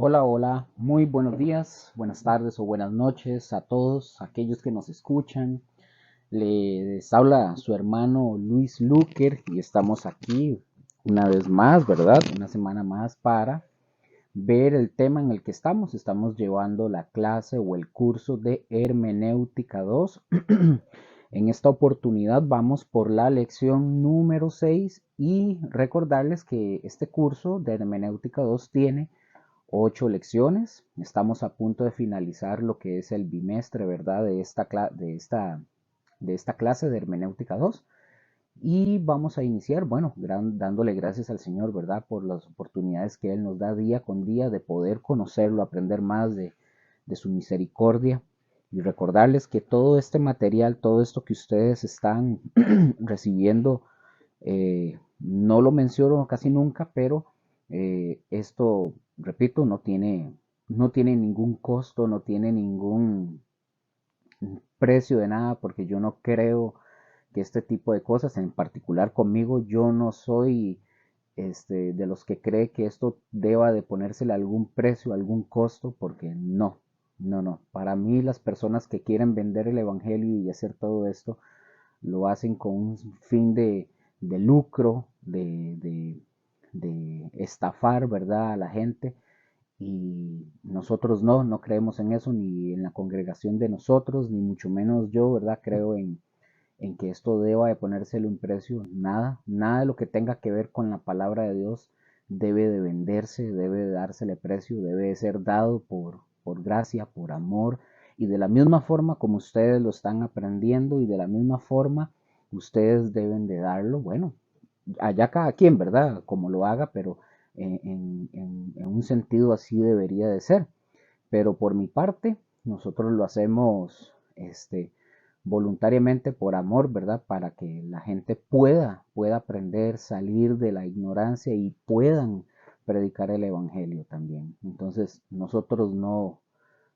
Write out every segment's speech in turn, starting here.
Hola, hola, muy buenos días, buenas tardes o buenas noches a todos aquellos que nos escuchan. Les habla su hermano Luis Luker y estamos aquí una vez más, ¿verdad? Una semana más para ver el tema en el que estamos. Estamos llevando la clase o el curso de Hermenéutica 2. En esta oportunidad vamos por la lección número 6 y recordarles que este curso de Hermenéutica 2 tiene 8 lecciones. Estamos a punto de finalizar lo que es el bimestre, ¿verdad? De esta clase de Hermenéutica 2. Y vamos a iniciar, bueno, dándole gracias al Señor, ¿verdad? Por las oportunidades que Él nos da día con día de poder conocerlo, aprender más de su misericordia. Y recordarles que todo este material, todo esto que ustedes están recibiendo, no lo menciono casi nunca, pero esto, repito, no tiene ningún costo, no tiene ningún precio de nada, porque yo no creo que este tipo de cosas, en particular conmigo, yo no soy de los que cree que esto deba de ponérsele algún precio, algún costo, porque no, no, no. Para mí las personas que quieren vender el evangelio y hacer todo esto, lo hacen con un fin de lucro, de estafar, ¿verdad?, a la gente. Y nosotros no creemos en eso, ni en la congregación de nosotros, ni mucho menos yo, ¿verdad? Creo en que esto deba de ponérsele un precio. Nada, nada de lo que tenga que ver con la palabra de Dios debe de venderse, debe de dársele precio, debe de ser dado por gracia, por amor. Y de la misma forma como ustedes lo están aprendiendo y de la misma forma ustedes deben de darlo, bueno, allá cada quien, ¿verdad? Como lo haga, pero en un sentido así debería de ser. Pero por mi parte, nosotros lo hacemos voluntariamente por amor, ¿verdad? Para que la gente pueda aprender, salir de la ignorancia y puedan predicar el evangelio también. Entonces, nosotros no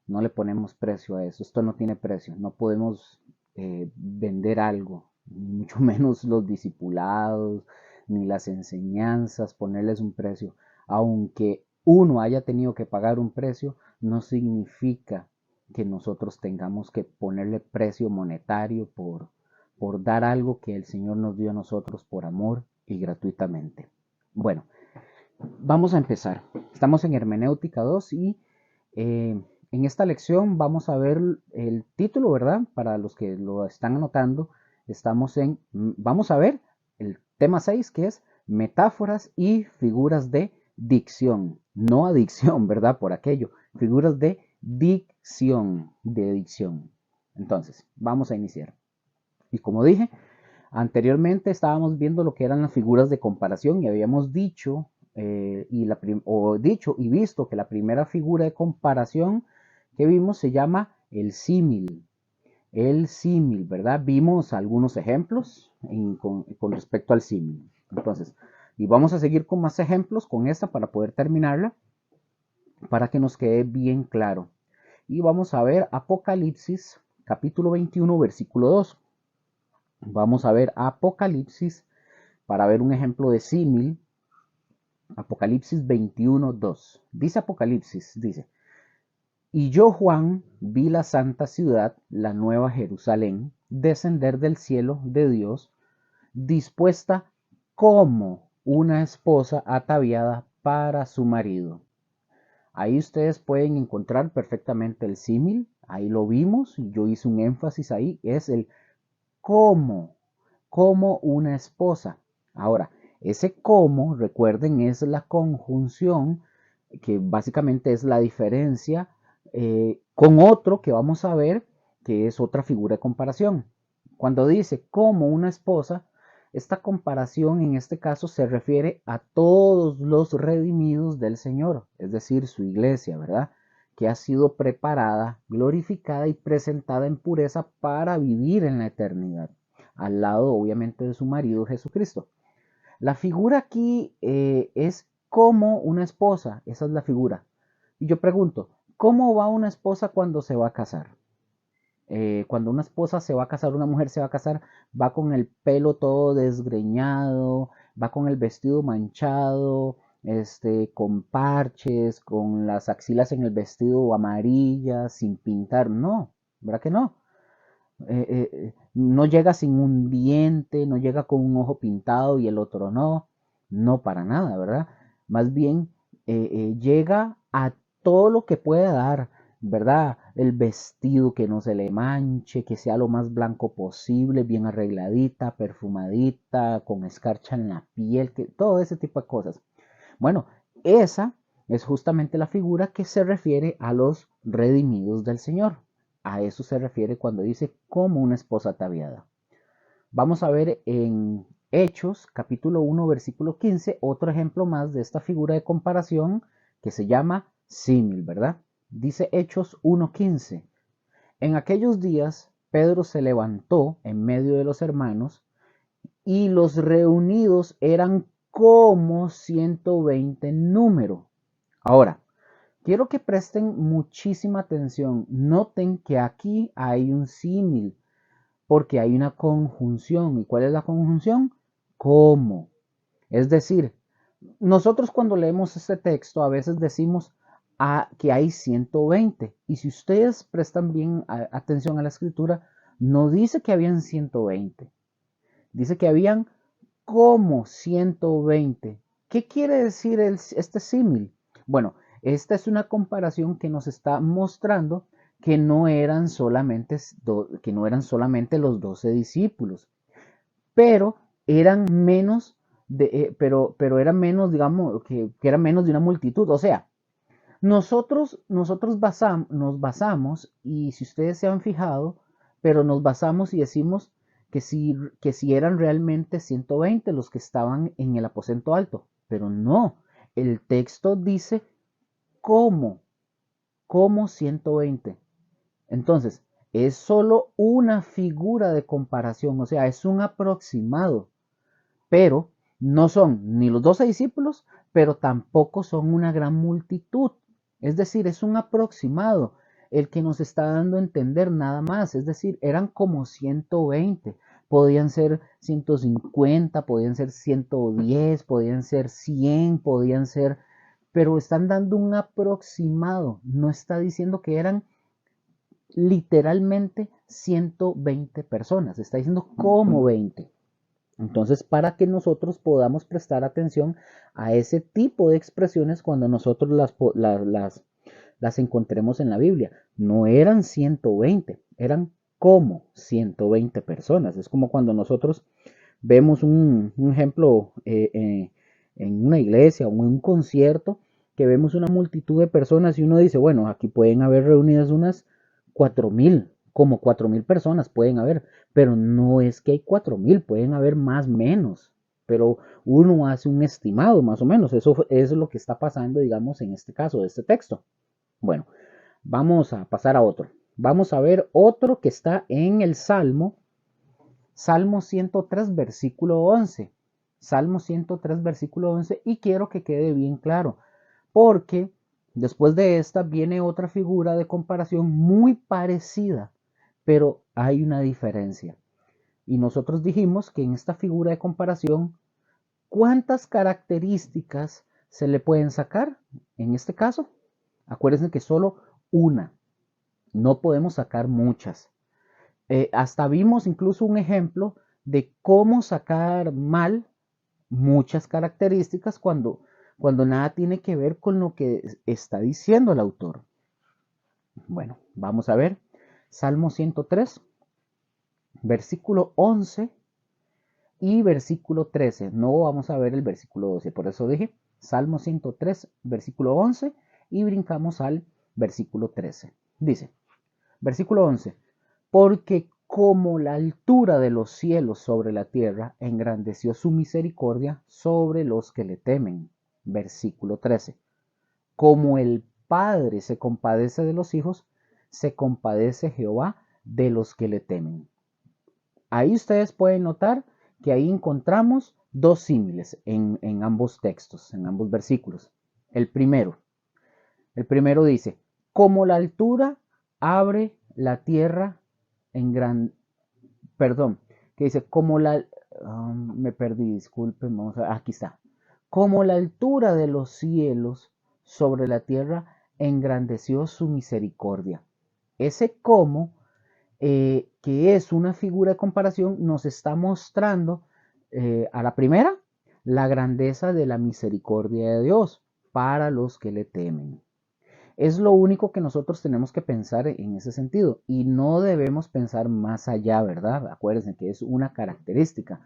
le ponemos precio a eso. Esto no tiene precio. No podemos vender algo, ni mucho menos los discipulados, ni las enseñanzas, ponerles un precio. Aunque uno haya tenido que pagar un precio, no significa que nosotros tengamos que ponerle precio monetario por dar algo que el Señor nos dio a nosotros por amor y gratuitamente. Bueno, vamos a empezar. Estamos en Hermenéutica 2 y en esta lección vamos a ver el título, ¿verdad? Para los que lo están anotando, vamos a ver el tema 6, que es metáforas y figuras de dicción. No adicción, ¿verdad? Por aquello. Figuras de dicción. Entonces, vamos a iniciar. Y como dije, anteriormente estábamos viendo lo que eran las figuras de comparación y habíamos dicho, dicho y visto que la primera figura de comparación que vimos se llama el símil. El símil, ¿verdad? Vimos algunos ejemplos con respecto al símil. Entonces, y vamos a seguir con más ejemplos con esta para poder terminarla, para que nos quede bien claro. Y vamos a ver Apocalipsis capítulo 21, versículo 2. Vamos a ver Apocalipsis para ver un ejemplo de símil. Apocalipsis 21, 2. Dice Apocalipsis, dice, y yo Juan vi la santa ciudad, la nueva Jerusalén, descender del cielo de Dios, dispuesta como una esposa ataviada para su marido. Ahí ustedes pueden encontrar perfectamente el símil, ahí lo vimos, y yo hice un énfasis ahí, es el cómo, como una esposa. Ahora, ese como, recuerden, es la conjunción que básicamente es la diferencia con otro que vamos a ver que es otra figura de comparación. Cuando dice como una esposa, esta comparación en este caso se refiere a todos los redimidos del Señor, es decir, su iglesia, ¿verdad? Que ha sido preparada, glorificada y presentada en pureza para vivir en la eternidad, al lado obviamente de su marido Jesucristo. La figura aquí es como una esposa, esa es la figura. Y yo pregunto, ¿cómo va una esposa cuando se va a casar? Cuando una esposa se va a casar, una mujer se va a casar, va con el pelo todo desgreñado, va con el vestido manchado, con parches, con las axilas en el vestido amarillas, sin pintar. No, ¿verdad que no? No llega sin un diente, no llega con un ojo pintado y el otro no. No, para nada, ¿verdad? Más bien llega a todo lo que pueda dar, ¿verdad? El vestido que no se le manche, que sea lo más blanco posible, bien arregladita, perfumadita, con escarcha en la piel, que, todo ese tipo de cosas. Bueno, esa es justamente la figura que se refiere a los redimidos del Señor. A eso se refiere cuando dice como una esposa ataviada. Vamos a ver en Hechos, capítulo 1, versículo 15, otro ejemplo más de esta figura de comparación que se llama símil, ¿verdad? Dice Hechos 1:15. En aquellos días, Pedro se levantó en medio de los hermanos y los reunidos eran como 120 en número. Ahora, quiero que presten muchísima atención. Noten que aquí hay un símil, porque hay una conjunción. ¿Y cuál es la conjunción? ¿Cómo? Es decir, nosotros cuando leemos este texto a veces decimos que hay 120. Y si ustedes prestan bien atención a la escritura, no dice que habían 120. Dice que habían como 120. ¿Qué quiere decir este símil? Bueno, esta es una comparación que nos está mostrando que no eran solamente, los 12 discípulos, pero eran menos pero eran menos, digamos, que eran menos de una multitud. O sea, nosotros nos basamos, y si ustedes se han fijado, pero nos basamos y decimos que si eran realmente 120 los que estaban en el aposento alto, pero no, el texto dice cómo, cómo 120. Entonces, es solo una figura de comparación, o sea, es un aproximado, pero no son ni los 12 discípulos, pero tampoco son una gran multitud. Es decir, es un aproximado el que nos está dando a entender nada más. Es decir, eran como 120. Podían ser 150, podían ser 110, podían ser 100, podían ser... Pero están dando un aproximado. No está diciendo que eran literalmente 120 personas. Está diciendo como 20. Entonces, para que nosotros podamos prestar atención a ese tipo de expresiones cuando nosotros las encontremos en la Biblia. No eran 120, eran como 120 personas. Es como cuando nosotros vemos un ejemplo en una iglesia o en un concierto, que vemos una multitud de personas y uno dice, bueno, aquí pueden haber reunidas unas 4,000, como 4,000 personas pueden haber, pero no es que hay 4,000, pueden haber más, menos, pero uno hace un estimado más o menos. Eso es lo que está pasando, digamos, en este caso de este texto. Bueno, vamos a pasar a otro. Vamos a ver otro que está en el Salmo 103, versículo 11. Salmo 103, versículo 11. Y quiero que quede bien claro, porque después de esta viene otra figura de comparación muy parecida, pero hay una diferencia. Y nosotros dijimos que en esta figura de comparación, ¿cuántas características se le pueden sacar? En este caso, acuérdense que solo una, no podemos sacar muchas. Hasta vimos incluso un ejemplo de cómo sacar mal muchas características cuando nada tiene que ver con lo que está diciendo el autor. Bueno, vamos a ver. Salmo 103, versículo 11 y versículo 13. No vamos a ver el versículo 12, por eso dije Salmo 103, versículo 11 y brincamos al versículo 13. Dice, versículo 11, porque como la altura de los cielos sobre la tierra, engrandeció su misericordia sobre los que le temen. Versículo 13. Como el Padre se compadece de los hijos, se compadece Jehová de los que le temen. Ahí ustedes pueden notar que ahí encontramos dos símiles en ambos textos, en ambos versículos. El primero dice, como la altura abre la tierra en gran, perdón, que dice, como la, me perdí, disculpen, aquí está. como la altura de los cielos sobre la tierra, engrandeció su misericordia. Ese cómo, que es una figura de comparación, nos está mostrando a la primera la grandeza de la misericordia de Dios para los que le temen. Es lo único que nosotros tenemos que pensar en ese sentido y no debemos pensar más allá, ¿verdad? Acuérdense que es una característica.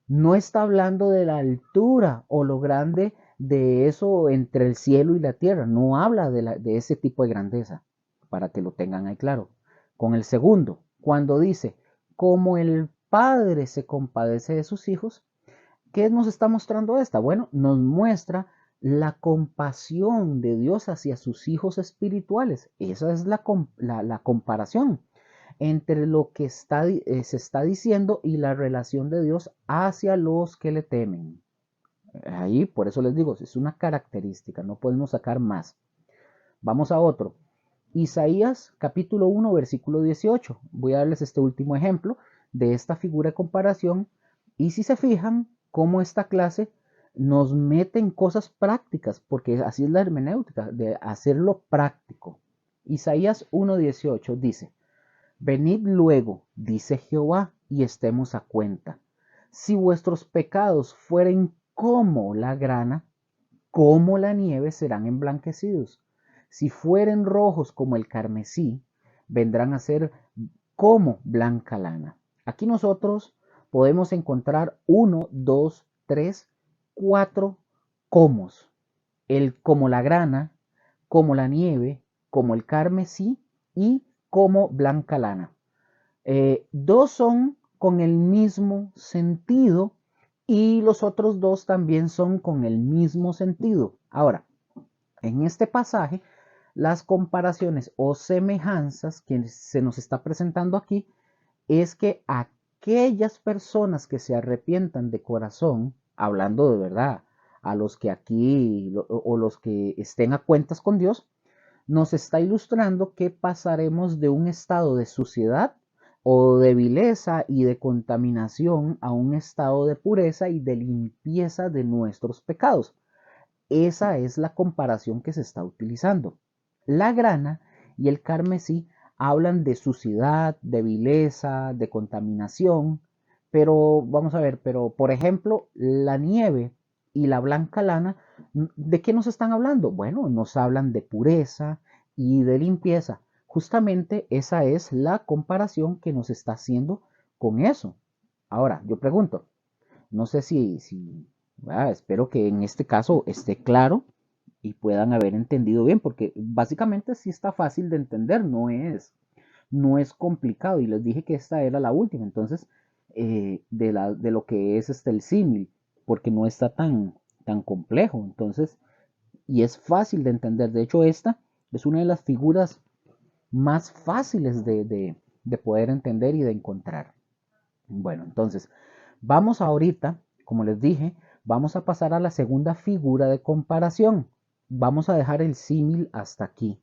No está hablando de la altura o lo grande de eso entre el cielo y la tierra. No habla de ese tipo de grandeza, para que lo tengan ahí claro. Con el segundo, cuando dice, como el Padre se compadece de sus hijos, ¿qué nos está mostrando esta? Bueno, nos muestra la compasión de Dios hacia sus hijos espirituales. Esa es la comparación entre lo que se está diciendo y la relación de Dios hacia los que le temen. Ahí, por eso les digo, es una característica, no podemos sacar más. Vamos a otro. Isaías capítulo 1, versículo 18. Voy a darles este último ejemplo de esta figura de comparación. Y si se fijan, cómo esta clase nos mete en cosas prácticas, porque así es la hermenéutica, de hacerlo práctico. Isaías 1:18 dice, venid luego, dice Jehová, y estemos a cuenta. Si vuestros pecados fueren como la grana, como la nieve serán emblanquecidos. Si fueren rojos como el carmesí, vendrán a ser como blanca lana. Aquí nosotros podemos encontrar 1, 2, 3, 4 comos. El como la grana, como la nieve, como el carmesí y como blanca lana. Dos son con el mismo sentido y los otros dos también son con el mismo sentido. Ahora, en este pasaje, las comparaciones o semejanzas que se nos está presentando aquí es que aquellas personas que se arrepientan de corazón, hablando de verdad, a los que aquí o los que estén a cuentas con Dios, nos está ilustrando que pasaremos de un estado de suciedad o de vileza y de contaminación a un estado de pureza y de limpieza de nuestros pecados. Esa es la comparación que se está utilizando. La grana y el carmesí hablan de suciedad, de vileza, de contaminación, pero vamos a ver, pero por ejemplo, la nieve y la blanca lana, ¿de qué nos están hablando? Bueno, nos hablan de pureza y de limpieza. Justamente esa es la comparación que nos está haciendo con eso. Ahora, yo pregunto, no sé si espero que en este caso esté claro y puedan haber entendido bien, porque básicamente sí está fácil de entender, no es complicado. Y les dije que esta era la última, entonces, de lo que es el símil, porque no está tan complejo. Entonces, y es fácil de entender. De hecho, esta es una de las figuras más fáciles de poder entender y de encontrar. Bueno, entonces, vamos ahorita, como les dije, vamos a pasar a la segunda figura de comparación. Vamos a dejar el símil hasta aquí.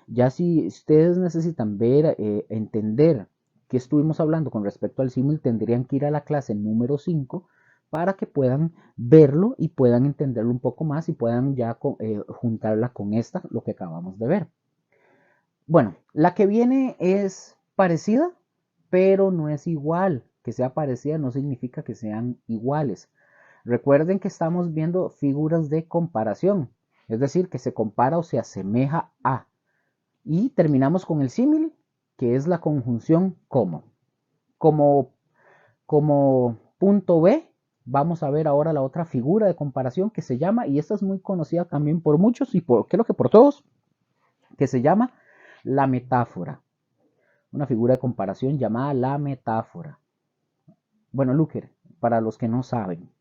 Ya si ustedes necesitan ver, entender qué estuvimos hablando con respecto al símil, tendrían que ir a la clase número 5 para que puedan verlo y puedan entenderlo un poco más y puedan ya juntarla con esta, lo que acabamos de ver. Bueno, la que viene es parecida, pero no es igual. Que sea parecida no significa que sean iguales. Recuerden que estamos viendo figuras de comparación, es decir, que se compara o se asemeja a. Y terminamos con el símil, que es la conjunción como. Como punto B, vamos a ver ahora la otra figura de comparación que se llama, y esta es muy conocida también por muchos y creo que por todos, que se llama la metáfora. Una figura de comparación llamada la metáfora. Bueno, Luker, para los que no saben,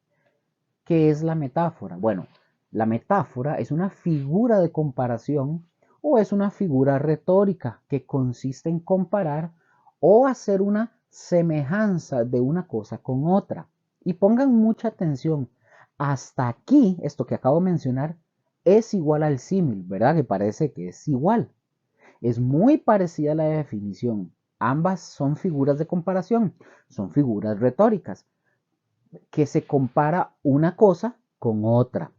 ¿qué es la metáfora? Bueno, la metáfora es una figura de comparación o es una figura retórica que consiste en comparar o hacer una semejanza de una cosa con otra. Y pongan mucha atención, hasta aquí, esto que acabo de mencionar, es igual al símil, ¿verdad? Que parece que es igual. Es muy parecida a la definición. Ambas son figuras de comparación, son figuras retóricas, que se compara una cosa con otra.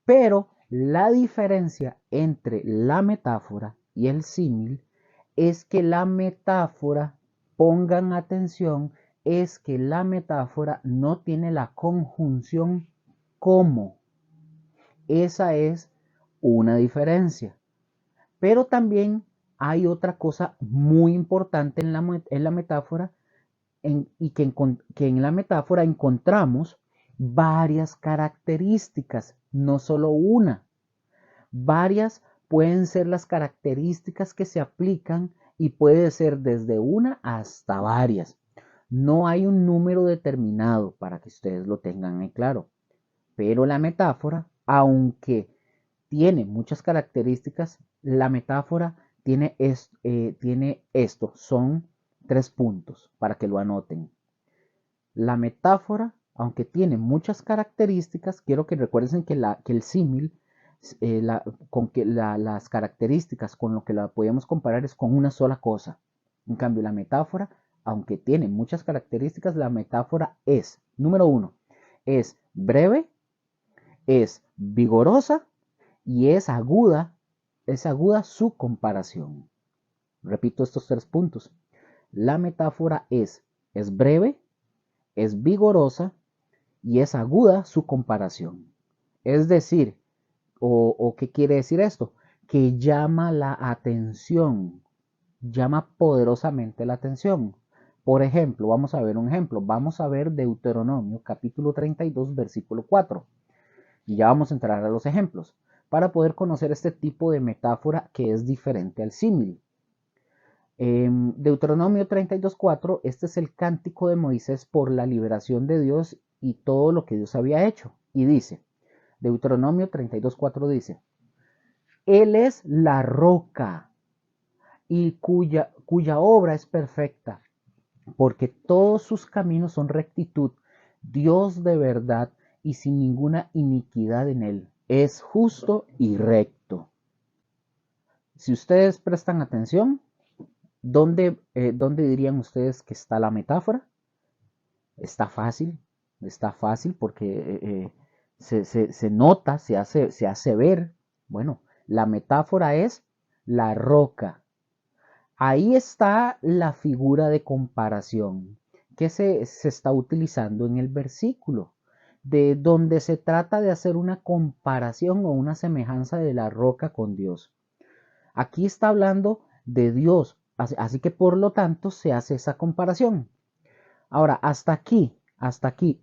Pero la diferencia entre la metáfora y el símil es que la metáfora, pongan atención, es que la metáfora no tiene la conjunción como. Esa es una diferencia. Pero también hay otra cosa muy importante en la metáfora y que en la metáfora encontramos varias características, no solo una. Varias pueden ser las características que se aplican y puede ser desde una hasta varias. No hay un número determinado para que ustedes lo tengan en claro. Pero la metáfora, aunque tiene muchas características, la metáfora tiene esto, son 3 puntos para que lo anoten. La metáfora, aunque tiene muchas características, quiero que recuerden que el símil, las características con lo que la podemos comparar es con una sola cosa. En cambio, la metáfora, aunque tiene muchas características, la metáfora es, número 1, es breve, es vigorosa y es aguda su comparación. Repito estos 3 puntos. La metáfora es breve, es vigorosa y es aguda su comparación. Es decir, o ¿qué quiere decir esto? Que llama la atención, llama poderosamente la atención. Por ejemplo, vamos a ver un ejemplo. Vamos a ver Deuteronomio capítulo 32, versículo 4. Y ya vamos a entrar a los ejemplos para poder conocer este tipo de metáfora que es diferente al símil. Deuteronomio 32:4, este es el cántico de Moisés por la liberación de Dios y todo lo que Dios había hecho. Y dice, Deuteronomio 32:4 dice, Él es la roca y cuya obra es perfecta, porque todos sus caminos son rectitud, Dios de verdad y sin ninguna iniquidad en él. Es justo y recto. Si ustedes prestan atención, ¿dónde dirían ustedes que está la metáfora? Está fácil porque se nota, se hace ver. Bueno, la metáfora es la roca. Ahí está la figura de comparación que se está utilizando en el versículo, de donde se trata de hacer una comparación o una semejanza de la roca con Dios. Aquí está hablando de Dios, así que por lo tanto se hace esa comparación. Ahora, hasta aquí,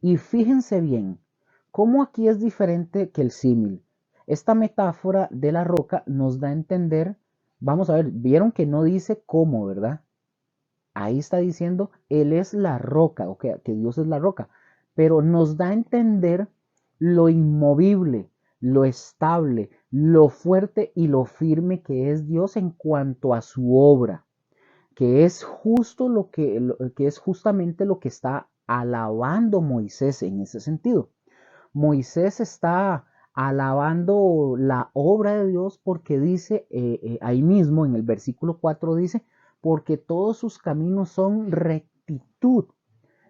y fíjense bien, cómo aquí es diferente que el símil. Esta metáfora de la roca nos da a entender, vamos a ver, vieron que no dice cómo, ¿verdad? Ahí está diciendo, Él es la roca, o que Dios es la roca, pero nos da a entender lo inmovible, lo estable, lo fuerte y lo firme que es Dios en cuanto a su obra, que es que es justamente lo que está alabando Moisés en ese sentido. Moisés está alabando la obra de Dios porque dice, ahí mismo en el versículo 4 dice, porque todos sus caminos son rectitud.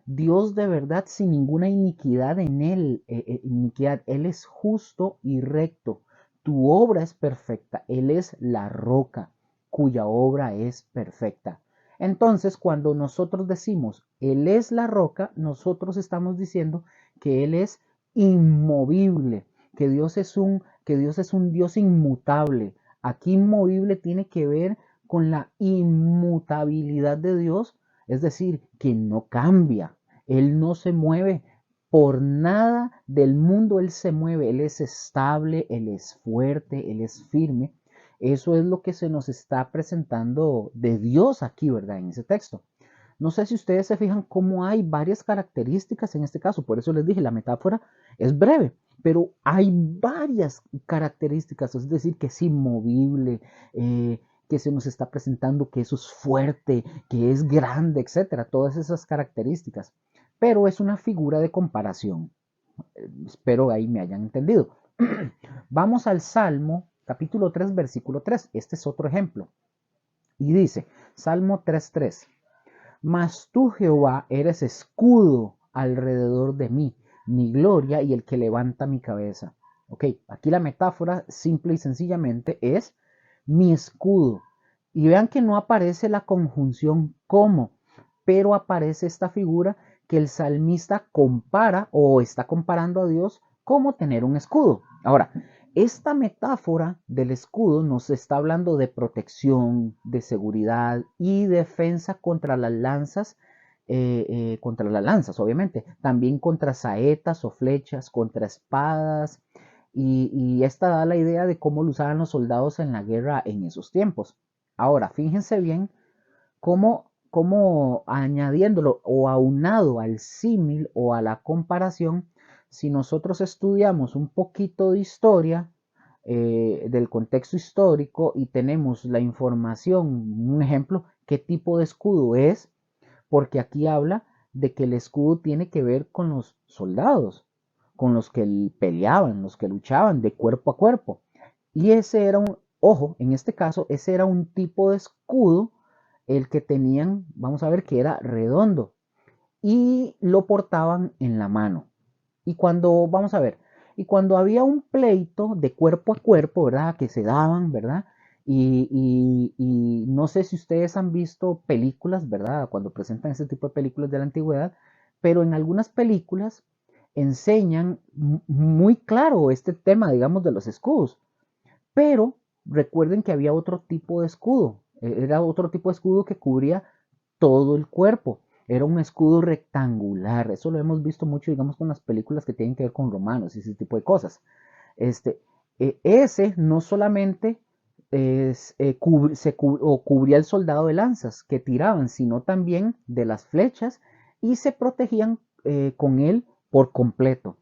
Dios de verdad sin ninguna iniquidad en él, iniquidad. Él es justo y recto. Tu obra es perfecta. Él es la roca cuya obra es perfecta. Entonces, cuando nosotros decimos Él es la roca, nosotros estamos diciendo que Él es inmovible, que Dios es un Dios inmutable. Aquí inmovible tiene que ver con la inmutabilidad de Dios, es decir, que no cambia, Él no se mueve. Por nada del mundo Él se mueve, Él es estable, Él es fuerte, Él es firme. Eso es lo que se nos está presentando de Dios aquí, ¿verdad? En ese texto. No sé si ustedes se fijan cómo hay varias características en este caso, por eso les dije, la metáfora es breve, pero hay varias características, es decir, que es inmovible, que se nos está presentando que eso es fuerte, que es grande, etcétera, todas esas características. Pero es una figura de comparación. Espero ahí me hayan entendido. Vamos al Salmo, capítulo 3, versículo 3. Este es otro ejemplo. Y dice, Salmo 3:3. Mas tú, Jehová, eres escudo alrededor de mí, mi gloria y el que levanta mi cabeza. Ok, aquí la metáfora simple y sencillamente es mi escudo. Y vean que no aparece la conjunción como, pero aparece esta figura que el salmista compara o está comparando a Dios como tener un escudo. Ahora, esta metáfora del escudo nos está hablando de protección, de seguridad y defensa contra las lanzas, obviamente, también contra saetas o flechas, contra espadas, y esta da la idea de cómo lo usaban los soldados en la guerra en esos tiempos. Ahora, fíjense bien cómo añadiéndolo o aunado al símil o a la comparación, si nosotros estudiamos un poquito de historia, del contexto histórico y tenemos la información, un ejemplo, qué tipo de escudo es, porque aquí habla de que el escudo tiene que ver con los soldados, con los que peleaban, los que luchaban de cuerpo a cuerpo. Y ese era ojo, en este caso, ese era un tipo de escudo, el que tenían, vamos a ver que era redondo, y lo portaban en la mano. Y cuando, vamos a ver, y cuando había un pleito de cuerpo a cuerpo, ¿verdad? Que se daban, ¿verdad? Y no sé si ustedes han visto películas, ¿verdad? Cuando presentan ese tipo de películas de la antigüedad, pero en algunas películas enseñan muy claro este tema, digamos, de los escudos. Pero recuerden que había otro tipo de escudo. Era otro tipo de escudo que cubría todo el cuerpo. Era un escudo rectangular. Eso lo hemos visto mucho, digamos, con las películas que tienen que ver con romanos y ese tipo de cosas. Este, ese no solamente cubría el soldado de lanzas que tiraban, sino también de las flechas y se protegían con él por completo.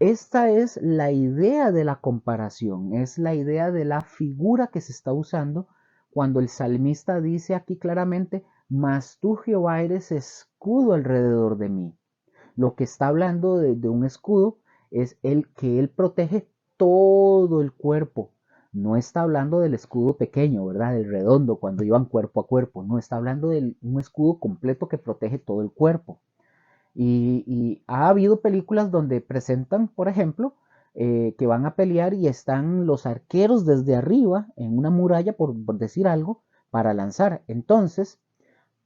Esta es la idea de la comparación, es la idea de la figura que se está usando cuando el salmista dice aquí claramente, mas tú Jehová eres escudo alrededor de mí. Lo que está hablando de un escudo es el que él protege todo el cuerpo. No está hablando del escudo pequeño, ¿verdad? Del redondo, cuando iban cuerpo a cuerpo. No, está hablando de un escudo completo que protege todo el cuerpo. Y ha habido películas donde presentan, por ejemplo, que van a pelear y están los arqueros desde arriba en una muralla, por decir algo, para lanzar. Entonces,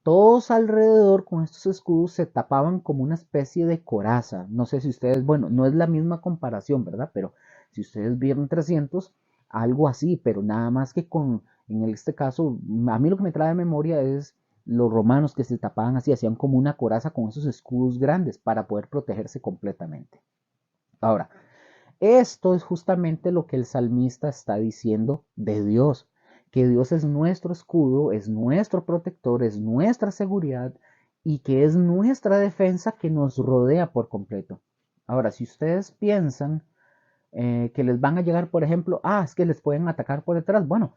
todos alrededor con estos escudos se tapaban como una especie de coraza. No sé si ustedes, bueno, no es la misma comparación, ¿verdad? Pero si ustedes vieron 300, algo así, pero nada más que en este caso, a mí lo que me trae a memoria es los romanos que se tapaban así, hacían como una coraza con esos escudos grandes para poder protegerse completamente. Ahora, esto es justamente lo que el salmista está diciendo de Dios, que Dios es nuestro escudo, es nuestro protector, es nuestra seguridad y que es nuestra defensa que nos rodea por completo. Ahora, si ustedes piensan que les van a llegar, por ejemplo, es que les pueden atacar por detrás, bueno,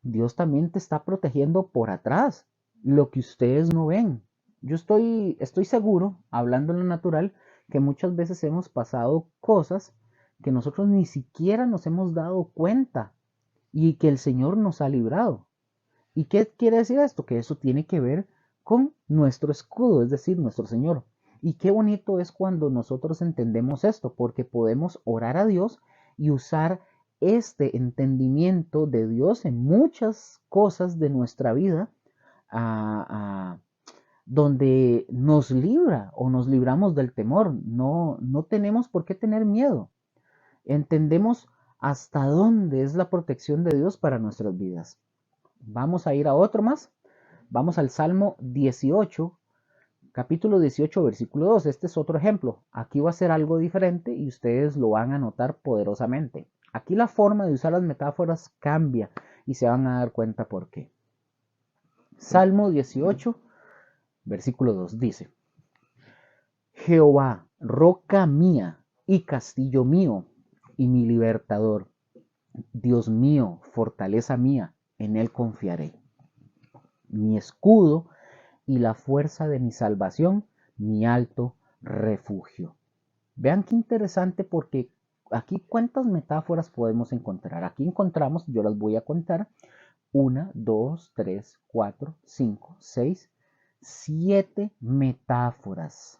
Dios también te está protegiendo por atrás, lo que ustedes no ven. Yo estoy seguro, hablando en lo natural, que muchas veces hemos pasado cosas que nosotros ni siquiera nos hemos dado cuenta y que el Señor nos ha librado. ¿Y qué quiere decir esto? Que eso tiene que ver con nuestro escudo, es decir, nuestro Señor. Y qué bonito es cuando nosotros entendemos esto, porque podemos orar a Dios y usar este entendimiento de Dios en muchas cosas de nuestra vida, donde nos libra o nos libramos del temor. No tenemos por qué tener miedo. Entendemos hasta dónde es la protección de Dios para nuestras vidas. Vamos a ir a otro más. Vamos al Salmo 18, capítulo 18, versículo 2. Este es otro ejemplo. Aquí va a ser algo diferente y ustedes lo van a notar poderosamente. Aquí la forma de usar las metáforas cambia y se van a dar cuenta por qué. Salmo 18, versículo 2 dice, Jehová, roca mía y castillo mío y mi libertador, Dios mío, fortaleza mía, en él confiaré. Mi escudo y la fuerza de mi salvación, mi alto refugio. Vean qué interesante porque aquí cuántas metáforas podemos encontrar. Aquí encontramos, yo las voy a contar, 1, 2, 3, 4, 5, 6, 7 metáforas.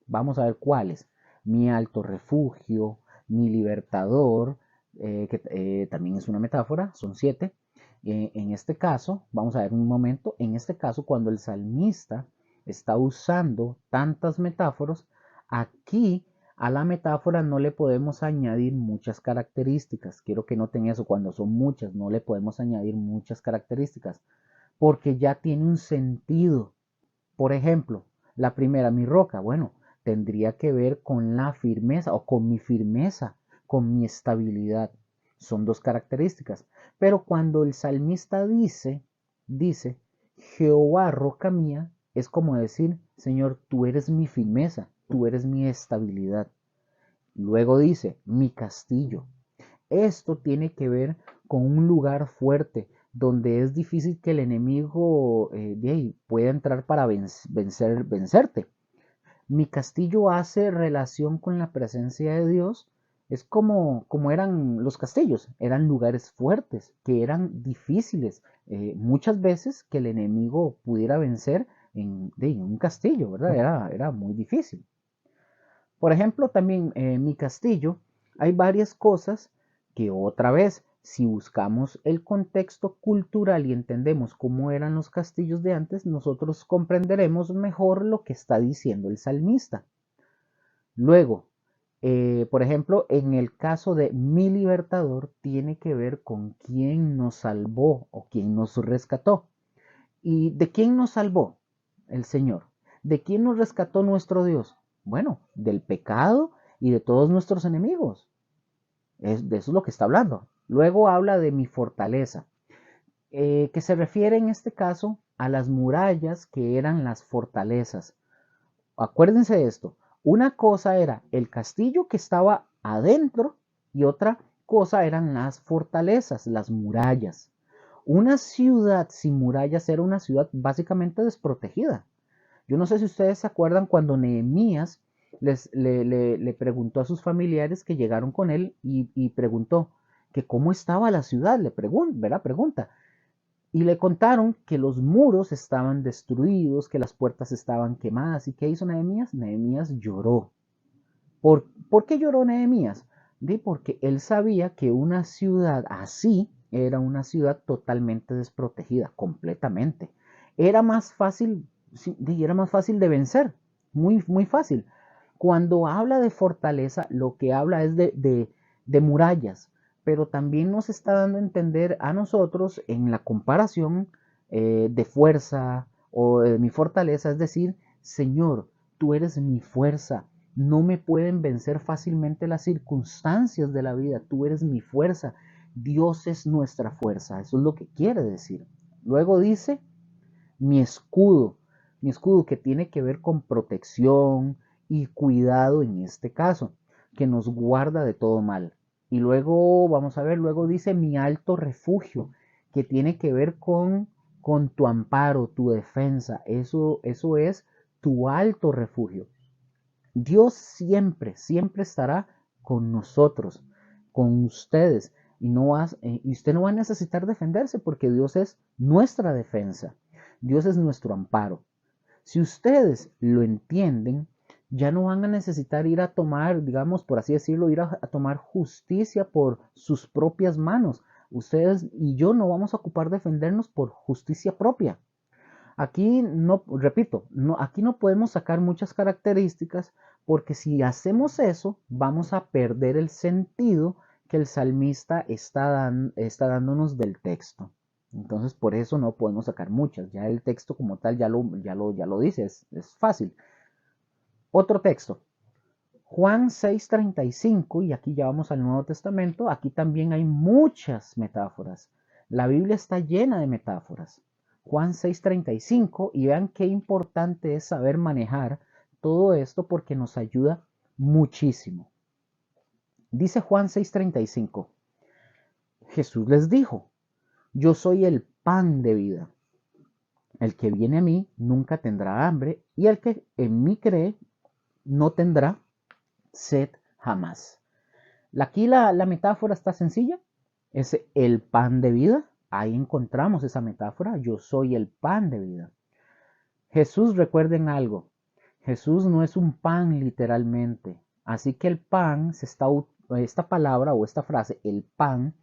Vamos a ver cuáles. mi alto refugio, mi libertador, que también es una metáfora, son 7. En este caso, vamos a ver un momento, en este caso cuando el salmista está usando tantas metáforas, aquí a la metáfora no le podemos añadir muchas características. Quiero que noten eso, cuando son muchas, no le podemos añadir muchas características, porque ya tiene un sentido. Por ejemplo, la primera, mi roca, bueno, tendría que ver con la firmeza o con mi firmeza, con mi estabilidad. Son dos características. Pero cuando el salmista dice, Jehová, roca mía, es como decir, Señor, tú eres mi firmeza, tú eres mi estabilidad. Luego dice, mi castillo. Esto tiene que ver con un lugar fuerte, donde es difícil que el enemigo pueda entrar para vencerte. Mi castillo hace relación con la presencia de Dios. Es como eran los castillos, eran lugares fuertes, que eran difíciles. Muchas veces que el enemigo pudiera vencer en un castillo, ¿verdad? Era muy difícil. Por ejemplo, también en mi castillo hay varias cosas que otra vez, si buscamos el contexto cultural y entendemos cómo eran los castillos de antes, nosotros comprenderemos mejor lo que está diciendo el salmista. Luego, por ejemplo, en el caso de mi libertador, tiene que ver con quién nos salvó o quién nos rescató. ¿Y de quién nos salvó? El Señor. ¿De quién nos rescató nuestro Dios? Bueno, del pecado y de todos nuestros enemigos. De eso es lo que está hablando. Luego habla de mi fortaleza, que se refiere en este caso a las murallas que eran las fortalezas. Acuérdense de esto. Una cosa era el castillo que estaba adentro y otra cosa eran las fortalezas, las murallas. Una ciudad sin murallas era una ciudad básicamente desprotegida. Yo no sé si ustedes se acuerdan cuando Nehemías le preguntó a sus familiares que llegaron con él y preguntó que cómo estaba la ciudad, ¿verdad? Pregunta. Y le contaron que los muros estaban destruidos, que las puertas estaban quemadas. ¿Y qué hizo Nehemías? Nehemías lloró. ¿Por qué lloró Nehemías? Porque él sabía que una ciudad así era una ciudad totalmente desprotegida, completamente. Era más fácil, era más fácil de vencer, muy, muy fácil. Cuando habla de fortaleza, lo que habla es de murallas, pero también nos está dando a entender a nosotros en la comparación de fuerza o de mi fortaleza, es decir, Señor, tú eres mi fuerza, no me pueden vencer fácilmente las circunstancias de la vida. Tú eres mi fuerza. Dios es nuestra fuerza. Eso es lo que quiere decir. Luego dice mi escudo que tiene que ver con protección y cuidado en este caso, que nos guarda de todo mal. Y luego, vamos a ver, luego dice mi alto refugio, que tiene que ver con tu amparo, tu defensa. Eso es tu alto refugio. Dios siempre, siempre estará con nosotros, con ustedes. Y usted no va a necesitar defenderse porque Dios es nuestra defensa. Dios es nuestro amparo. Si ustedes lo entienden, ya no van a necesitar ir a tomar, digamos, por así decirlo, ir a tomar justicia por sus propias manos. Ustedes y yo no vamos a ocupar defendernos por justicia propia. Aquí no, repito, aquí no podemos sacar muchas características porque si hacemos eso vamos a perder el sentido que el salmista está dándonos del texto. Entonces por eso no podemos sacar muchas. Ya el texto como tal ya lo dice, es fácil. Otro texto, Juan 6:35, y aquí ya vamos al Nuevo Testamento, aquí también hay muchas metáforas. La Biblia está llena de metáforas. Juan 6:35, y vean qué importante es saber manejar todo esto porque nos ayuda muchísimo. Dice Juan 6:35, Jesús les dijo, yo soy el pan de vida. El que viene a mí nunca tendrá hambre y el que en mí cree no tendrá sed jamás. Aquí la metáfora está sencilla, es el pan de vida, ahí encontramos esa metáfora, yo soy el pan de vida. Jesús, recuerden algo, Jesús no es un pan literalmente, Así que el pan esta palabra o esta frase, el pan,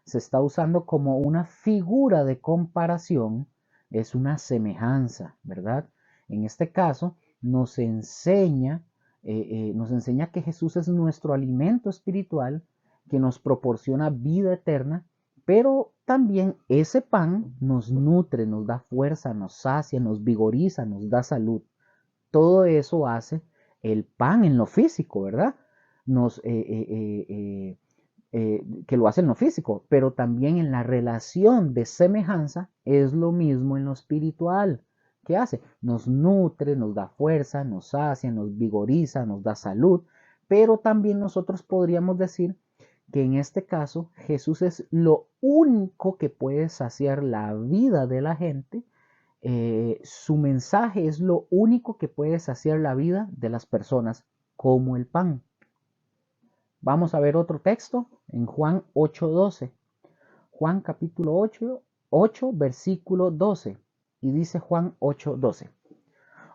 se está usando como una figura de comparación, es una semejanza, ¿verdad? En este caso, nos enseña que Jesús es nuestro alimento espiritual, que nos proporciona vida eterna, pero también ese pan nos nutre, nos da fuerza, nos sacia, nos vigoriza, nos da salud. Todo eso hace el pan en lo físico, ¿verdad? Nos, que lo hace en lo físico, pero también en la relación de semejanza es lo mismo en lo espiritual. ¿Qué hace? Nos nutre, nos da fuerza, nos sacia, nos vigoriza, nos da salud, pero también nosotros podríamos decir que en este caso Jesús es lo único que puede saciar la vida de la gente. Su mensaje es lo único que puede saciar la vida de las personas, como el pan. Vamos a ver otro texto en Juan 8:12. Juan capítulo 8, versículo 12. Y dice Juan 8:12.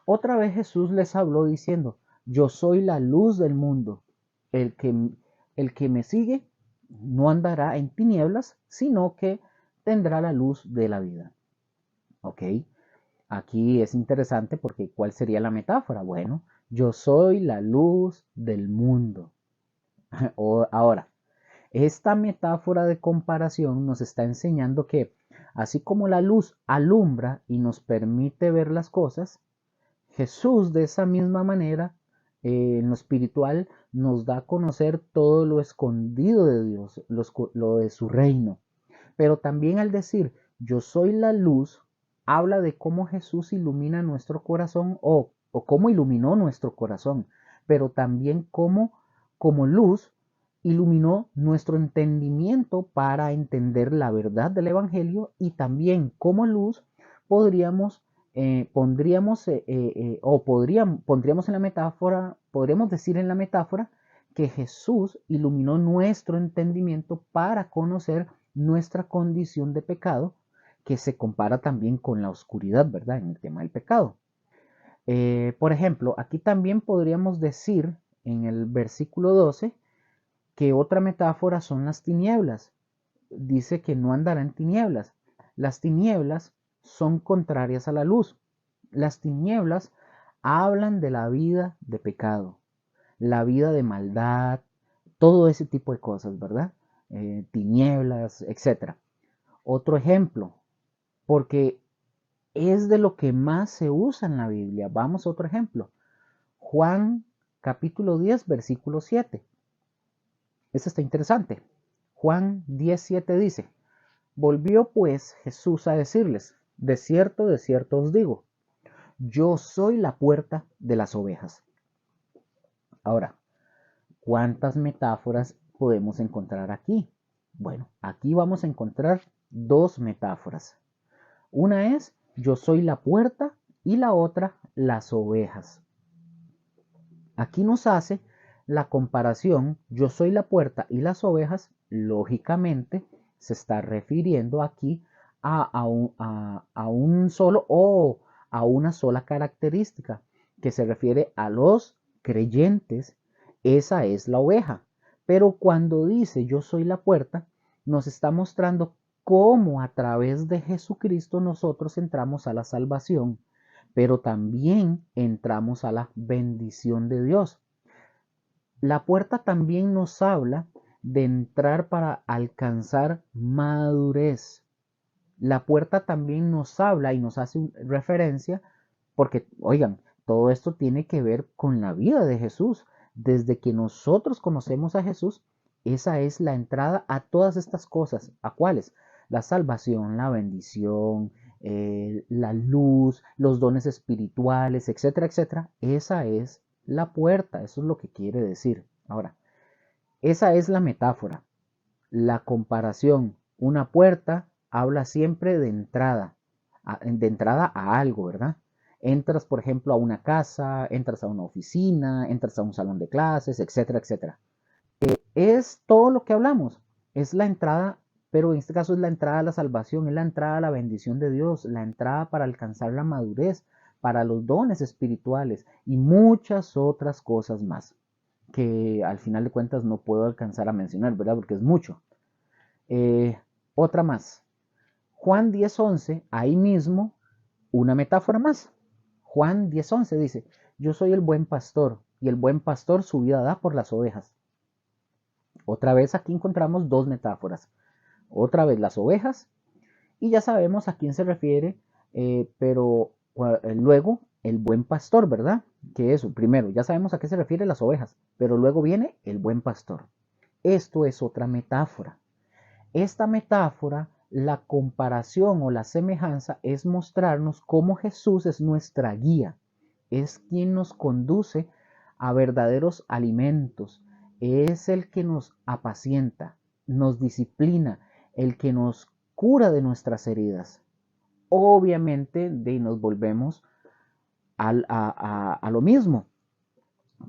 Otra vez Jesús les habló diciendo, yo soy la luz del mundo. El que, el que me sigue no andará en tinieblas, sino que tendrá la luz de la vida. ¿Ok? Aquí es interesante porque ¿cuál sería la metáfora? Bueno, yo soy la luz del mundo. Ahora, esta metáfora de comparación nos está enseñando que así como la luz alumbra y nos permite ver las cosas, Jesús de esa misma manera, en lo espiritual, nos da a conocer todo lo escondido de Dios, lo de su reino. Pero también al decir yo soy la luz, habla de cómo Jesús ilumina nuestro corazón o cómo iluminó nuestro corazón, pero también cómo como luz iluminó nuestro entendimiento para entender la verdad del Evangelio y también como luz podríamos pondríamos en la metáfora, podríamos decir en la metáfora que Jesús iluminó nuestro entendimiento para conocer nuestra condición de pecado, que se compara también con la oscuridad, ¿verdad? En el tema del pecado. Por ejemplo, aquí también podríamos decir en el versículo 12 que otra metáfora son las tinieblas. Dice que no andará en tinieblas. Las tinieblas son contrarias a la luz. Las tinieblas hablan de la vida de pecado, la vida de maldad, todo ese tipo de cosas, ¿verdad? Tinieblas, etc. Otro ejemplo, porque es de lo que más se usa en la Biblia. Vamos a otro ejemplo. Juan capítulo 10, versículo 7. Este está interesante. Juan 10:7 dice, volvió pues Jesús a decirles, de cierto os digo, yo soy la puerta de las ovejas. Ahora, ¿cuántas metáforas podemos encontrar aquí? Bueno, aquí vamos a encontrar dos metáforas. Una es yo soy la puerta y la otra las ovejas. Aquí nos hace la comparación yo soy la puerta y las ovejas, lógicamente se está refiriendo aquí a un solo o a una sola característica que se refiere a los creyentes, esa es la oveja. Pero cuando dice yo soy la puerta, nos está mostrando cómo a través de Jesucristo nosotros entramos a la salvación, pero también entramos a la bendición de Dios. La puerta también nos habla de entrar para alcanzar madurez. La puerta también nos habla y nos hace referencia, porque, oigan, todo esto tiene que ver con la vida de Jesús. Desde que nosotros conocemos a Jesús, esa es la entrada a todas estas cosas. ¿A cuáles? La salvación, la bendición, la luz, los dones espirituales, etcétera, etcétera. Esa es la puerta, eso es lo que quiere decir. Ahora, esa es la metáfora. La comparación, una puerta habla siempre de entrada a algo, ¿verdad? Entras, por ejemplo, a una casa, entras a una oficina, entras a un salón de clases, etcétera, etcétera. Es todo lo que hablamos, es la entrada, pero en este caso es la entrada a la salvación, es la entrada a la bendición de Dios, la entrada para alcanzar la madurez, para los dones espirituales y muchas otras cosas más. que al final de cuentas no puedo alcanzar a mencionar, ¿verdad? Porque es mucho. Otra más. Juan 10:11, ahí mismo, una metáfora más. Juan 10:11 dice, yo soy el buen pastor, y el buen pastor su vida da por las ovejas. Otra vez aquí encontramos dos metáforas. Otra vez las ovejas, y ya sabemos a quién se refiere, pero luego el buen pastor, ¿verdad? Que eso, primero, ya sabemos a qué se refiere las ovejas, pero luego viene el buen pastor. Esto es otra metáfora. Esta metáfora, la comparación o la semejanza es mostrarnos cómo Jesús es nuestra guía, es quien nos conduce a verdaderos alimentos, es el que nos apacienta, nos disciplina, el que nos cura de nuestras heridas. Obviamente nos volvemos a lo mismo.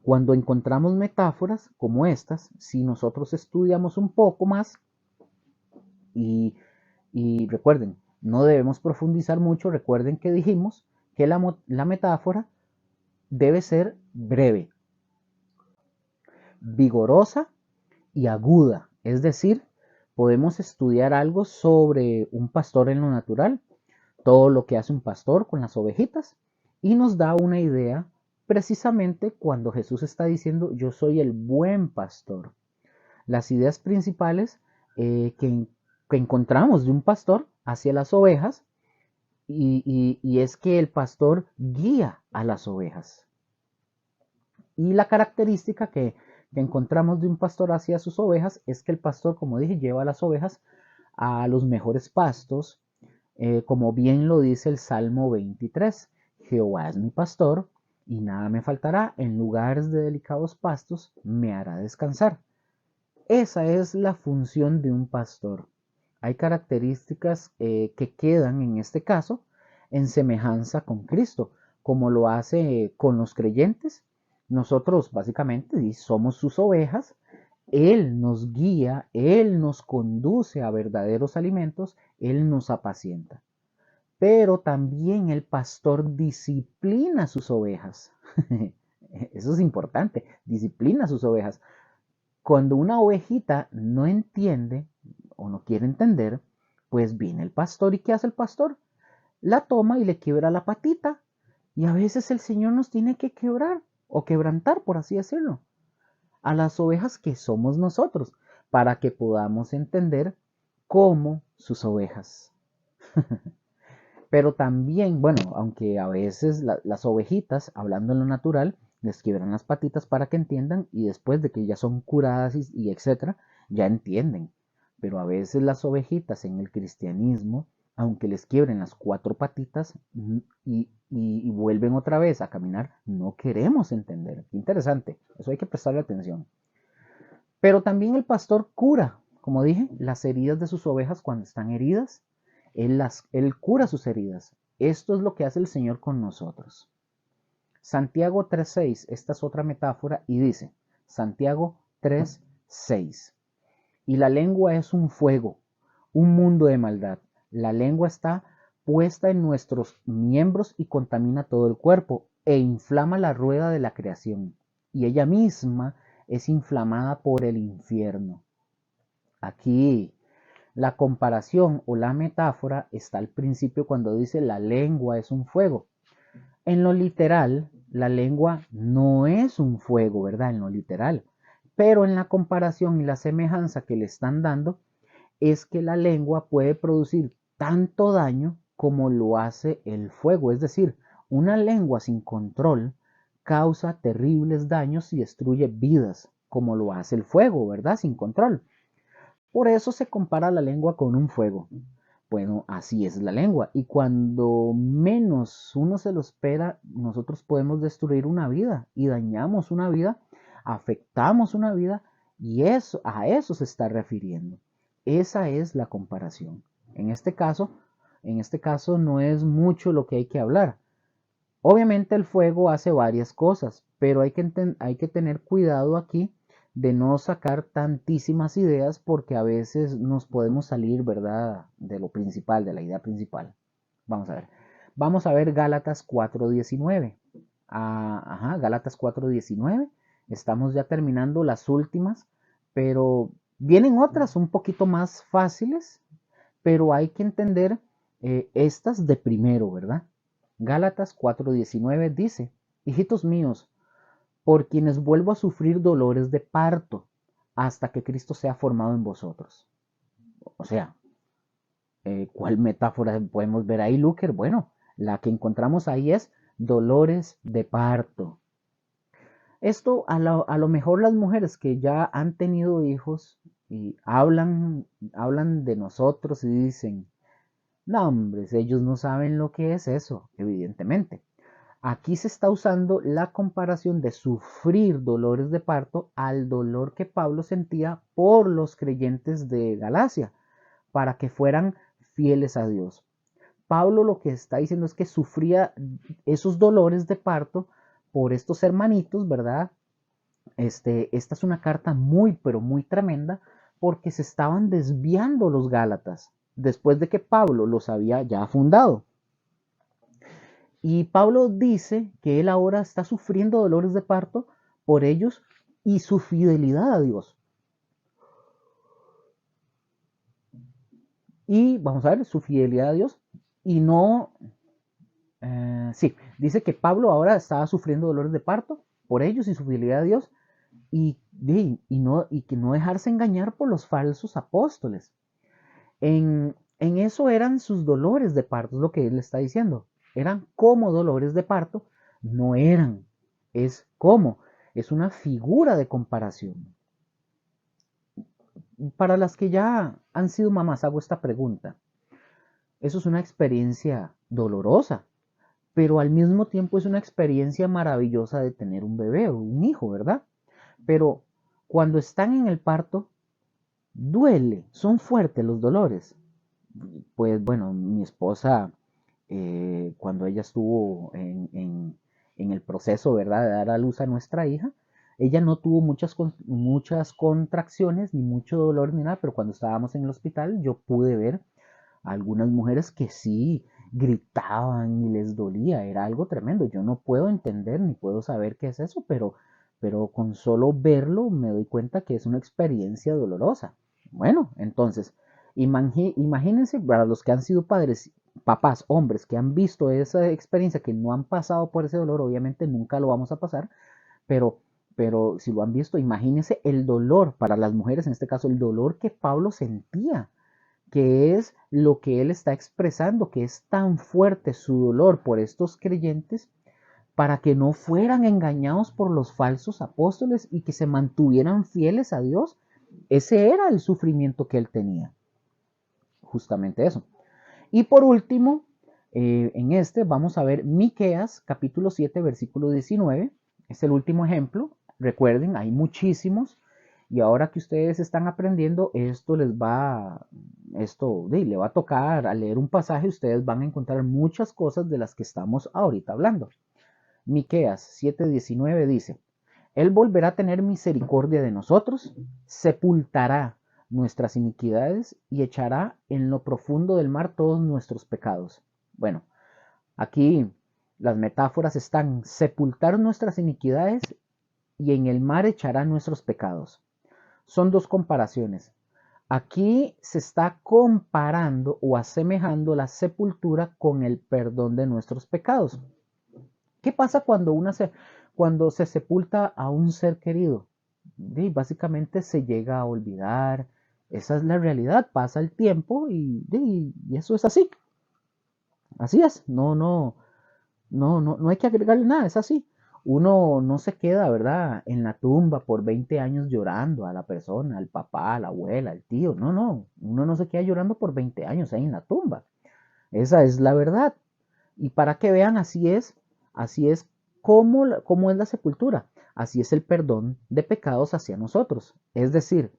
Cuando encontramos metáforas como estas, si nosotros estudiamos un poco más, y recuerden, no debemos profundizar mucho, recuerden que dijimos que la metáfora debe ser breve, vigorosa y aguda, es decir, podemos estudiar algo sobre un pastor en lo natural, todo lo que hace un pastor con las ovejitas, y nos da una idea precisamente cuando Jesús está diciendo yo soy el buen pastor. Las ideas principales que encontramos de un pastor hacia las ovejas y es que el pastor guía a las ovejas. Y la característica que encontramos de un pastor hacia sus ovejas es que el pastor, como dije, lleva a las ovejas a los mejores pastos, como bien lo dice el Salmo 23. Jehová es mi pastor y nada me faltará, en lugares de delicados pastos me hará descansar. Esa es la función de un pastor. Hay características que quedan en este caso en semejanza con Cristo, como lo hace con los creyentes. Nosotros básicamente somos sus ovejas. Él nos guía, Él nos conduce a verdaderos alimentos, Él nos apacienta. Pero también el pastor disciplina a sus ovejas. Eso es importante, disciplina a sus ovejas. Cuando una ovejita no entiende o no quiere entender, pues viene el pastor y ¿qué hace el pastor? La toma y le quiebra la patita. Y a veces el Señor nos tiene que quebrar o quebrantar, por así decirlo, a las ovejas que somos nosotros, para que podamos entender como sus ovejas. Pero también, bueno, aunque a veces las ovejitas, hablando en lo natural, les quiebran las patitas para que entiendan y después de que ya son curadas y etcétera, ya entienden. Pero a veces las ovejitas en el cristianismo, aunque les quiebren las cuatro patitas y vuelven otra vez a caminar, no queremos entender. Interesante, eso hay que prestarle atención. Pero también el pastor cura, como dije, las heridas de sus ovejas cuando están heridas. Él cura sus heridas. Esto es lo que hace el Señor con nosotros. Santiago 3:6, esta es otra metáfora y dice, Santiago 3:6, y la lengua es un fuego, un mundo de maldad. La lengua está puesta en nuestros miembros y contamina todo el cuerpo e inflama la rueda de la creación. Y ella misma es inflamada por el infierno. Aquí la comparación o la metáfora está al principio cuando dice la lengua es un fuego. En lo literal, la lengua no es un fuego, ¿verdad? En lo literal. Pero en la comparación y la semejanza que le están dando, es que la lengua puede producir tanto daño como lo hace el fuego. Es decir, una lengua sin control causa terribles daños y destruye vidas, como lo hace el fuego, ¿verdad? Sin control. Por eso se compara la lengua con un fuego. Bueno, así es la lengua. Y cuando menos uno se lo espera, nosotros podemos destruir una vida y dañamos una vida, afectamos una vida y eso, a eso se está refiriendo. Esa es la comparación. En este caso no es mucho lo que hay que hablar. Obviamente el fuego hace varias cosas, pero hay que tener cuidado aquí de no sacar tantísimas ideas porque a veces nos podemos salir, ¿verdad?, de lo principal, de la idea principal. Vamos a ver. Vamos a ver Gálatas 4:19. Gálatas 4:19. Estamos ya terminando las últimas, pero vienen otras un poquito más fáciles, pero hay que entender estas de primero, ¿verdad? Gálatas 4:19 dice, hijitos míos, por quienes vuelvo a sufrir dolores de parto hasta que Cristo sea formado en vosotros. O sea, ¿cuál metáfora podemos ver ahí, Luker? Bueno, la que encontramos ahí es dolores de parto. Esto a lo mejor las mujeres que ya han tenido hijos y hablan de nosotros y dicen, no, hombres, ellos no saben lo que es eso, evidentemente. Aquí se está usando la comparación de sufrir dolores de parto al dolor que Pablo sentía por los creyentes de Galacia, para que fueran fieles a Dios. Pablo lo que está diciendo es que sufría esos dolores de parto por estos hermanitos, ¿verdad? Esta es una carta muy, pero muy tremenda porque se estaban desviando los Gálatas después de que Pablo los había ya fundado. Y Pablo dice que él ahora está sufriendo dolores de parto por ellos y su fidelidad a Dios. Y vamos a ver su fidelidad a Dios y no, sí, dice que Pablo ahora estaba sufriendo dolores de parto por ellos y su fidelidad a Dios y que no dejarse engañar por los falsos apóstoles. En eso eran sus dolores de parto, es lo que él está diciendo. Eran como dolores de parto, no eran, es como, es una figura de comparación. Para las que ya han sido mamás, hago esta pregunta. Eso es una experiencia dolorosa, pero al mismo tiempo es una experiencia maravillosa de tener un bebé o un hijo, ¿verdad? Pero cuando están en el parto, duele, son fuertes los dolores. Pues bueno, mi esposa, cuando ella estuvo en el proceso, ¿verdad?, de dar a luz a nuestra hija, ella no tuvo muchas contracciones, ni mucho dolor, ni nada, pero cuando estábamos en el hospital yo pude ver a algunas mujeres que sí gritaban y les dolía, era algo tremendo. Yo no puedo entender ni puedo saber qué es eso, pero con solo verlo me doy cuenta que es una experiencia dolorosa. Bueno, entonces, imagínense para los que han sido padres, papás, hombres, que han visto esa experiencia, que no han pasado por ese dolor, obviamente nunca lo vamos a pasar, pero, pero si lo han visto, imagínense el dolor para las mujeres, en este caso, el dolor que Pablo sentía, que es lo que él está expresando, que es tan fuerte su dolor por estos creyentes, para que no fueran engañados por los falsos apóstoles y que se mantuvieran fieles a Dios. Ese era el sufrimiento que él tenía. Justamente eso. Y por último, en este vamos a ver Miqueas capítulo 7 versículo 19. Es el último ejemplo. Recuerden, hay muchísimos. Y ahora que ustedes están aprendiendo, esto le va a tocar al leer un pasaje, ustedes van a encontrar muchas cosas de las que estamos ahorita hablando. Miqueas 7:19 dice, Él volverá a tener misericordia de nosotros, sepultará nuestras iniquidades y echará en lo profundo del mar todos nuestros pecados. Bueno, aquí las metáforas están sepultar nuestras iniquidades y en el mar echará nuestros pecados. Son dos comparaciones. Aquí se está comparando o asemejando la sepultura con el perdón de nuestros pecados. ¿Qué pasa cuando se sepulta a un ser querido? Y básicamente se llega a olvidar. Esa es la realidad. Pasa el tiempo y eso es así. Así es. No hay que agregarle nada. Es así. Uno no se queda, ¿verdad?, en la tumba por 20 años llorando a la persona, al papá, a la abuela, al tío. No. Uno no se queda llorando por 20 años ahí en la tumba. Esa es la verdad. Y para que vean, así es como es la sepultura. Así es el perdón de pecados hacia nosotros. Es decir,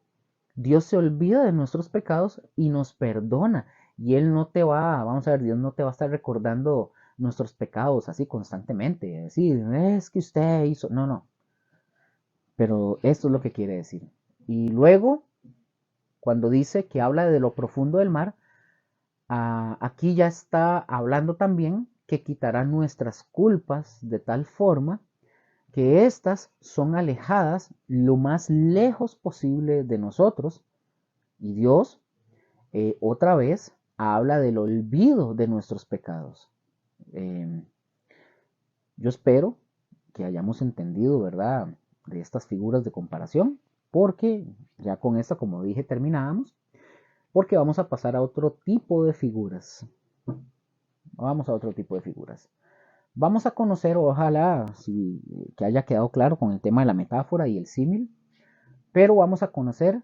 Dios se olvida de nuestros pecados y nos perdona. Y Él no te va, vamos a ver, Dios no te va a estar recordando nuestros pecados así constantemente. Decir, es que usted hizo. No. Pero esto es lo que quiere decir. Y luego, cuando dice que habla de lo profundo del mar, aquí ya está hablando también que quitará nuestras culpas de tal forma que éstas son alejadas lo más lejos posible de nosotros. Y Dios, otra vez, habla del olvido de nuestros pecados. Eh, yo espero que hayamos entendido, ¿verdad?, de estas figuras de comparación, porque ya con esta, como dije, terminábamos, porque vamos a pasar a otro tipo de figuras. Vamos a otro tipo de figuras. Vamos a conocer, ojalá, que haya quedado claro con el tema de la metáfora y el símil, pero vamos a conocer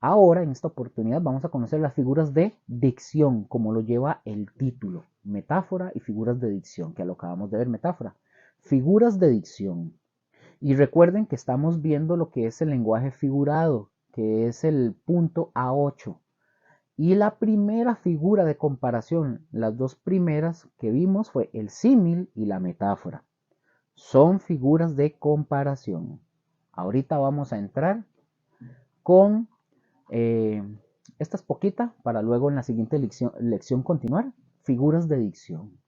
ahora, en esta oportunidad, vamos a conocer las figuras de dicción, como lo lleva el título, metáfora y figuras de dicción, que lo acabamos de ver, metáfora. Figuras de dicción. Y recuerden que estamos viendo lo que es el lenguaje figurado, que es el punto A8. Y la primera figura de comparación, las dos primeras que vimos fue el símil y la metáfora. Son figuras de comparación. Ahorita vamos a entrar con esta es poquita para luego en la siguiente lección continuar. Figuras de dicción.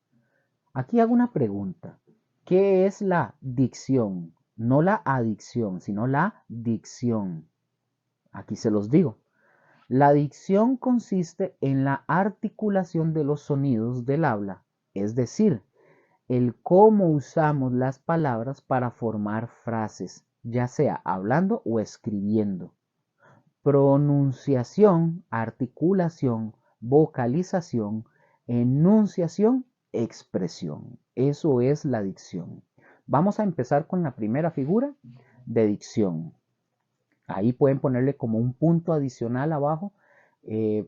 Aquí hago una pregunta. ¿Qué es la dicción? No la adicción, sino la dicción. Aquí se los digo. La dicción consiste en la articulación de los sonidos del habla, es decir, el cómo usamos las palabras para formar frases, ya sea hablando o escribiendo. Pronunciación, articulación, vocalización, enunciación, expresión. Eso es la dicción. Vamos a empezar con la primera figura de dicción. Ahí pueden ponerle como un punto adicional abajo,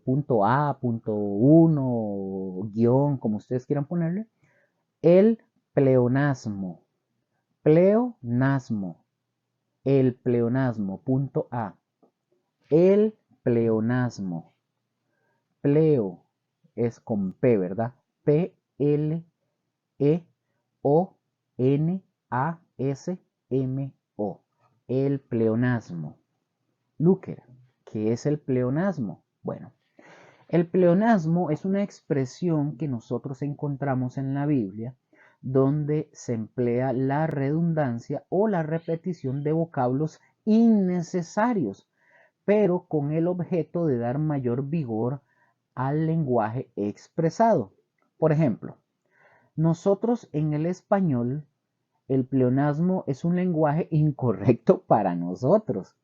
punto A, punto 1, guión, como ustedes quieran ponerle. El pleonasmo. Pleonasmo. El pleonasmo, punto A. El pleonasmo. Pleo es con P, ¿verdad? P-L-E-O-N-A-S-M-O. El pleonasmo. Lúker, ¿qué es el pleonasmo? Bueno, el pleonasmo es una expresión que nosotros encontramos en la Biblia donde se emplea la redundancia o la repetición de vocablos innecesarios, pero con el objeto de dar mayor vigor al lenguaje expresado. Por ejemplo, nosotros en el español, el pleonasmo es un lenguaje incorrecto para nosotros.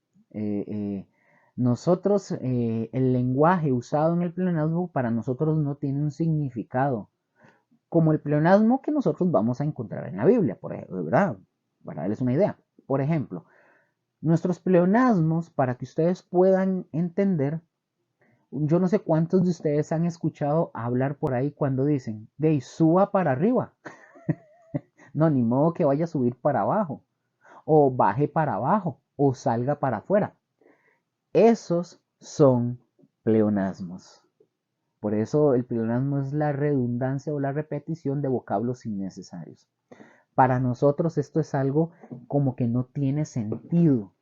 Nosotros, el lenguaje usado en el pleonasmo para nosotros no tiene un significado, como el pleonasmo que nosotros vamos a encontrar en la Biblia, por ejemplo, ¿verdad? Para darles una idea. Por ejemplo, nuestros pleonasmos, para que ustedes puedan entender, yo no sé cuántos de ustedes han escuchado hablar por ahí cuando dicen, de suba para arriba. No, ni modo que vaya a subir para abajo, o baje para abajo, o salga para afuera. Esos son pleonasmos. Por eso el pleonasmo es la redundancia o la repetición de vocablos innecesarios. Para nosotros esto es algo como que no tiene sentido,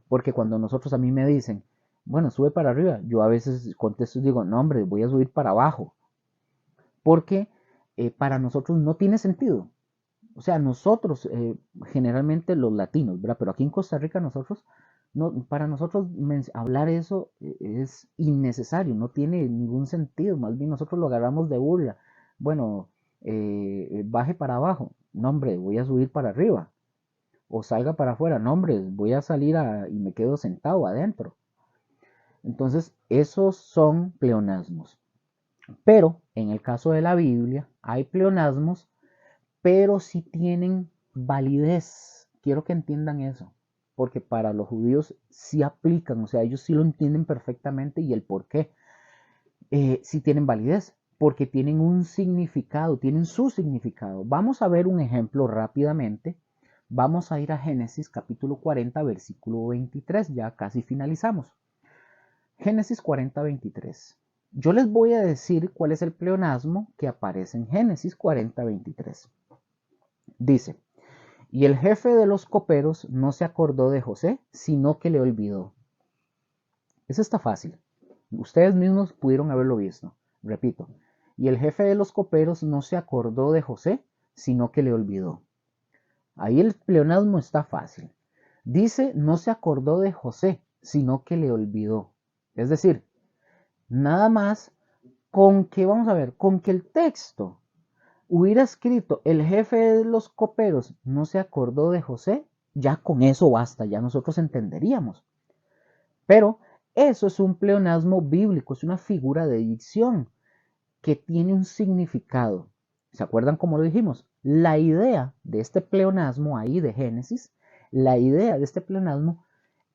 porque cuando nosotros a mí me dicen, bueno, sube para arriba, yo a veces contesto y digo, no hombre, voy a subir para abajo, porque para nosotros no tiene sentido. O sea, nosotros, generalmente los latinos, ¿verdad? Pero aquí en Costa Rica nosotros, no, para nosotros hablar eso es innecesario, no tiene ningún sentido, más bien nosotros lo agarramos de burla. Bueno, baje para abajo, no hombre, voy a subir para arriba. O salga para afuera, no hombre, voy a salir y me quedo sentado adentro. Entonces, esos son pleonasmos. Pero en el caso de la Biblia hay pleonasmos, pero sí tienen validez. Quiero que entiendan eso, porque para los judíos sí aplican, o sea, ellos sí lo entienden perfectamente y el por qué. Sí tienen validez, porque tienen un significado, tienen su significado. Vamos a ver un ejemplo rápidamente. Vamos a ir a Génesis capítulo 40, versículo 23, ya casi finalizamos. Génesis 40, 23. Yo les voy a decir cuál es el pleonasmo que aparece en Génesis 40, 23. Dice, y el jefe de los coperos no se acordó de José, sino que le olvidó. Eso está fácil. Ustedes mismos pudieron haberlo visto. Repito, y el jefe de los coperos no se acordó de José, sino que le olvidó. Ahí el pleonasmo está fácil. Dice, no se acordó de José, sino que le olvidó. Es decir, nada más con que, vamos a ver, con que el texto hubiera escrito, el jefe de los coperos no se acordó de José, ya con eso basta, ya nosotros entenderíamos. Pero eso es un pleonasmo bíblico, es una figura de dicción que tiene un significado. ¿Se acuerdan cómo lo dijimos? La idea de este pleonasmo ahí de Génesis, la idea de este pleonasmo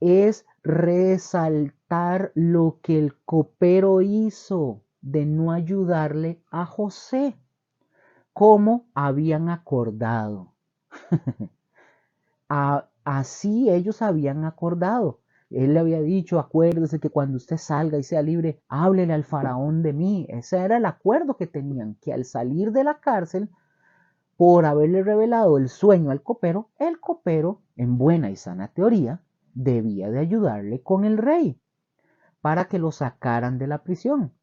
es resaltar lo que el copero hizo de no ayudarle a José, como habían acordado. Así ellos habían acordado. Él le había dicho, acuérdese que cuando usted salga y sea libre, háblele al faraón de mí. Ese era el acuerdo que tenían, que al salir de la cárcel, por haberle revelado el sueño al copero, el copero, en buena y sana teoría, debía de ayudarle con el rey para que lo sacaran de la prisión.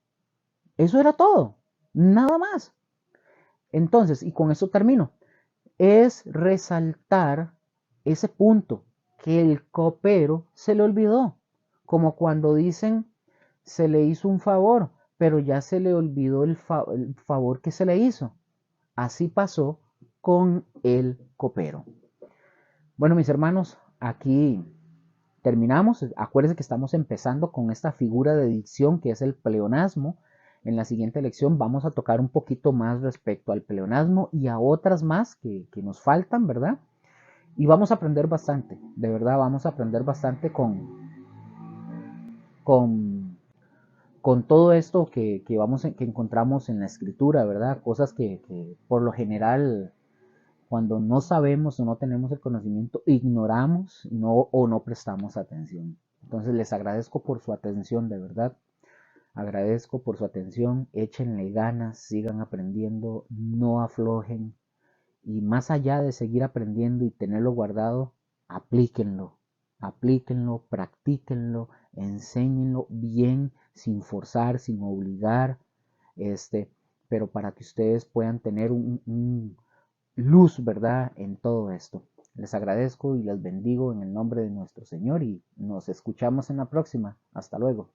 Eso era todo, nada más. Entonces, y con eso termino, es resaltar ese punto que el copero se le olvidó, como cuando dicen se le hizo un favor, pero ya se le olvidó el favor que se le hizo. Así pasó con el copero. Bueno, mis hermanos, aquí terminamos. Acuérdense que estamos empezando con esta figura de dicción que es el pleonasmo. En la siguiente lección vamos a tocar un poquito más respecto al pleonasmo y a otras más que nos faltan, ¿verdad? Y vamos a aprender bastante, de verdad, vamos a aprender bastante con, con todo esto que encontramos en la escritura, ¿verdad? Cosas que por lo general, cuando no sabemos o no tenemos el conocimiento, ignoramos o no prestamos atención. Entonces les agradezco por su atención, de verdad. Agradezco por su atención. Échenle ganas, sigan aprendiendo, no aflojen. Y más allá de seguir aprendiendo y tenerlo guardado, aplíquenlo, aplíquenlo, practíquenlo, enséñenlo bien, sin forzar, sin obligar, pero para que ustedes puedan tener un luz, ¿verdad?, en todo esto. Les agradezco y les bendigo en el nombre de nuestro Señor y nos escuchamos en la próxima. Hasta luego.